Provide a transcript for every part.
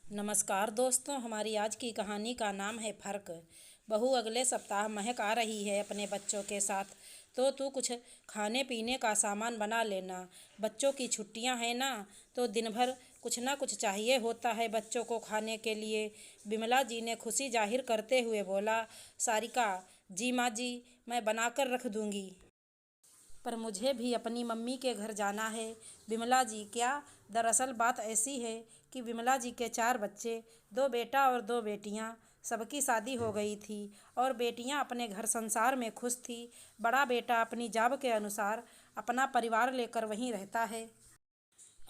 नमस्कार दोस्तों, हमारी आज की कहानी का नाम है फ़र्क। बहू अगले सप्ताह महक आ रही है अपने बच्चों के साथ, तो तू कुछ खाने पीने का सामान बना लेना। बच्चों की छुट्टियां हैं ना, तो दिन भर कुछ ना कुछ चाहिए होता है बच्चों को खाने के लिए। बिमला जी ने खुशी जाहिर करते हुए बोला। सारिका, जी माँ जी, मैं बनाकर रख दूंगी, पर मुझे भी अपनी मम्मी के घर जाना है। विमला जी, क्या? दरअसल बात ऐसी है कि विमला जी के 4 बच्चे, 2 बेटा और 2 बेटियां, सबकी शादी हो गई थी और बेटियां अपने घर संसार में खुश थी। बड़ा बेटा अपनी जॉब के अनुसार अपना परिवार लेकर वहीं रहता है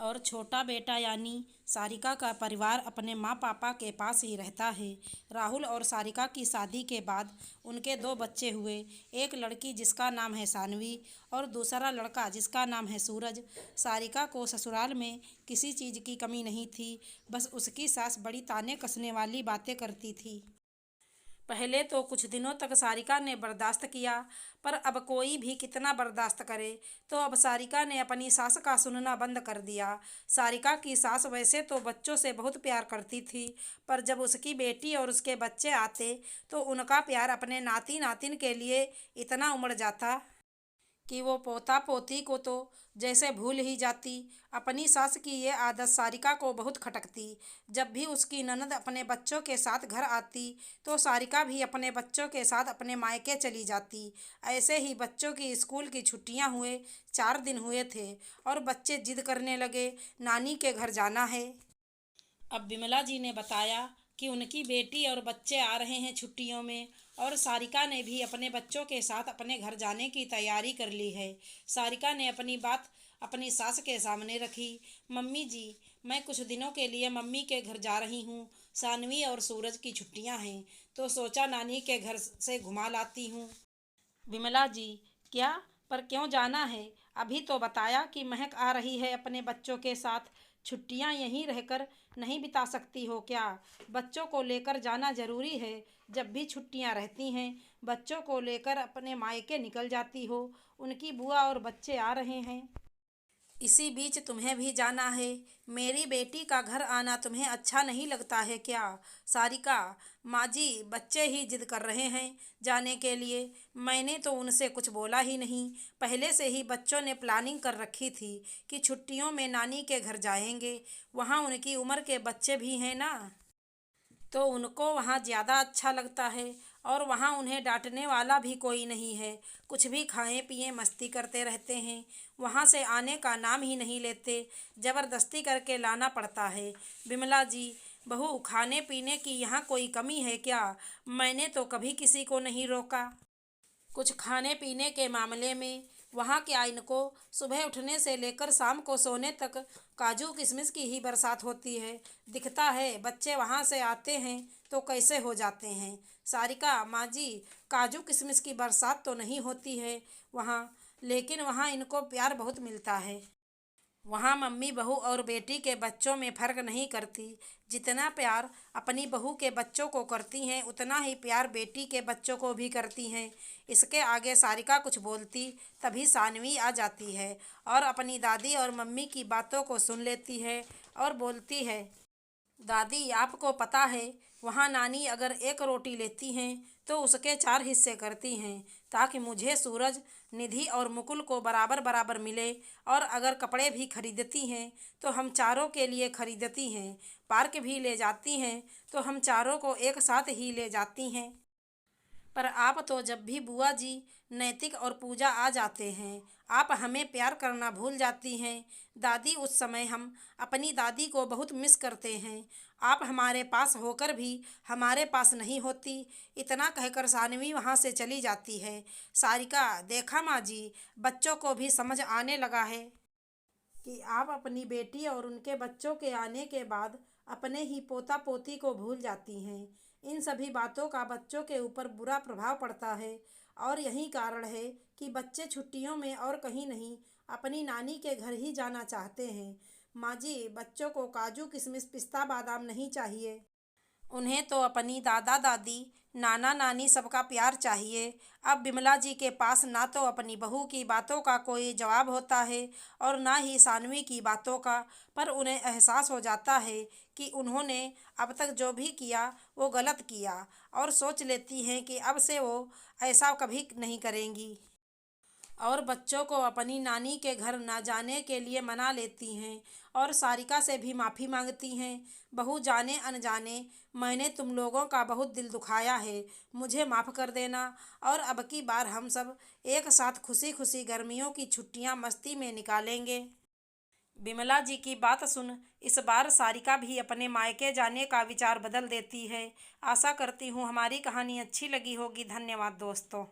और छोटा बेटा यानी सारिका का परिवार अपने माँ पापा के पास ही रहता है। राहुल और सारिका की शादी के बाद उनके 2 बच्चे हुए। एक लड़की जिसका नाम है सानवी और दूसरा लड़का जिसका नाम है सूरज। सारिका को ससुराल में किसी चीज़ की कमी नहीं थी, बस उसकी सास बड़ी ताने कसने वाली बातें करती थी। पहले तो कुछ दिनों तक सारिका ने बर्दाश्त किया, पर अब कोई भी कितना बर्दाश्त करे। तो अब सारिका ने अपनी सास का सुनना बंद कर दिया। सारिका की सास वैसे तो बच्चों से बहुत प्यार करती थी, पर जब उसकी बेटी और उसके बच्चे आते तो उनका प्यार अपने नाती नातिन के लिए इतना उमड़ जाता कि वो पोता पोती को तो जैसे भूल ही जाती। अपनी सास की ये आदत सारिका को बहुत खटकती। जब भी उसकी ननद अपने बच्चों के साथ घर आती तो सारिका भी अपने बच्चों के साथ अपने मायके चली जाती। ऐसे ही बच्चों की स्कूल की छुट्टियां हुए 4 दिन हुए थे और बच्चे जिद करने लगे, नानी के घर जाना है। अब बिमला जी ने बताया कि उनकी बेटी और बच्चे आ रहे हैं छुट्टियों में और सारिका ने भी अपने बच्चों के साथ अपने घर जाने की तैयारी कर ली है। सारिका ने अपनी बात अपनी सास के सामने रखी। मम्मी जी, मैं कुछ दिनों के लिए मम्मी के घर जा रही हूँ। सानवी और सूरज की छुट्टियाँ हैं, तो सोचा नानी के घर से घुमा लाती हूँ। विमला जी, क्या? पर क्यों जाना है? अभी तो बताया कि महक आ रही है अपने बच्चों के साथ। छुट्टियां यहीं रहकर नहीं बिता सकती हो क्या? बच्चों को लेकर जाना जरूरी है। जब भी छुट्टियां रहती हैं बच्चों को लेकर अपने मायके निकल जाती हो। उनकी बुआ और बच्चे आ रहे हैं, इसी बीच तुम्हें भी जाना है। मेरी बेटी का घर आना तुम्हें अच्छा नहीं लगता है क्या? सारिका, माँ जी, बच्चे ही जिद कर रहे हैं जाने के लिए। मैंने तो उनसे कुछ बोला ही नहीं। पहले से ही बच्चों ने प्लानिंग कर रखी थी कि छुट्टियों में नानी के घर जाएंगे। वहाँ उनकी उम्र के बच्चे भी हैं ना, तो उनको वहाँ ज़्यादा अच्छा लगता है और वहाँ उन्हें डांटने वाला भी कोई नहीं है। कुछ भी खाएं पिएं मस्ती करते रहते हैं। वहाँ से आने का नाम ही नहीं लेते, ज़बरदस्ती करके लाना पड़ता है। बिमला जी, बहू, खाने पीने की यहाँ कोई कमी है क्या? मैंने तो कभी किसी को नहीं रोका। कुछ खाने पीने के मामले में वहाँ के आइन को सुबह उठने से लेकर शाम को सोने तक काजू किशमिश की ही बरसात होती है। दिखता है बच्चे वहाँ से आते हैं तो कैसे हो जाते हैं। सारिका, माँ जी, काजू किशमिश की बरसात तो नहीं होती है वहाँ, लेकिन वहाँ इनको प्यार बहुत मिलता है। वहाँ मम्मी बहू और बेटी के बच्चों में फ़र्क नहीं करती। जितना प्यार अपनी बहू के बच्चों को करती हैं उतना ही प्यार बेटी के बच्चों को भी करती हैं। इसके आगे सारिका कुछ बोलती, तभी सानवी आ जाती है और अपनी दादी और मम्मी की बातों को सुन लेती है और बोलती है। दादी, आपको पता है वहाँ नानी अगर एक रोटी लेती हैं तो उसके 4 हिस्से करती हैं, ताकि मुझे, सूरज, निधि और मुकुल को बराबर बराबर मिले। और अगर कपड़े भी खरीदती हैं तो हम चारों के लिए खरीदती हैं। पार्क भी ले जाती हैं तो हम चारों को एक साथ ही ले जाती हैं। पर आप तो जब भी बुआ जी, नैतिक और पूजा आ जाते हैं आप हमें प्यार करना भूल जाती हैं। दादी, उस समय हम अपनी दादी को बहुत मिस करते हैं। आप हमारे पास होकर भी हमारे पास नहीं होती। इतना कहकर सानवी वहाँ से चली जाती है। सारिका, देखा माँ जी, बच्चों को भी समझ आने लगा है कि आप अपनी बेटी और उनके बच्चों के आने के बाद अपने ही पोता पोती को भूल जाती हैं। इन सभी बातों का बच्चों के ऊपर बुरा प्रभाव पड़ता है और यही कारण है कि बच्चे छुट्टियों में और कहीं नहीं, अपनी नानी के घर ही जाना चाहते हैं। माँ जी, बच्चों को काजू किशमिश पिस्ता बादाम नहीं चाहिए। उन्हें तो अपनी दादा दादी, नाना नानी सबका प्यार चाहिए। अब विमला जी के पास ना तो अपनी बहू की बातों का कोई जवाब होता है और ना ही सानवी की बातों का, पर उन्हें एहसास हो जाता है कि उन्होंने अब तक जो भी किया वो गलत किया, और सोच लेती हैं कि अब से वो ऐसा कभी नहीं करेंगी और बच्चों को अपनी नानी के घर ना जाने के लिए मना लेती हैं और सारिका से भी माफ़ी मांगती हैं। बहू, जाने अनजाने मैंने तुम लोगों का बहुत दिल दुखाया है, मुझे माफ़ कर देना और अब की बार हम सब एक साथ खुशी खुशी गर्मियों की छुट्टियां मस्ती में निकालेंगे। विमला जी की बात सुन इस बार सारिका भी अपने मायके जाने का विचार बदल देती है। आशा करती हूँ हमारी कहानी अच्छी लगी होगी। धन्यवाद दोस्तों।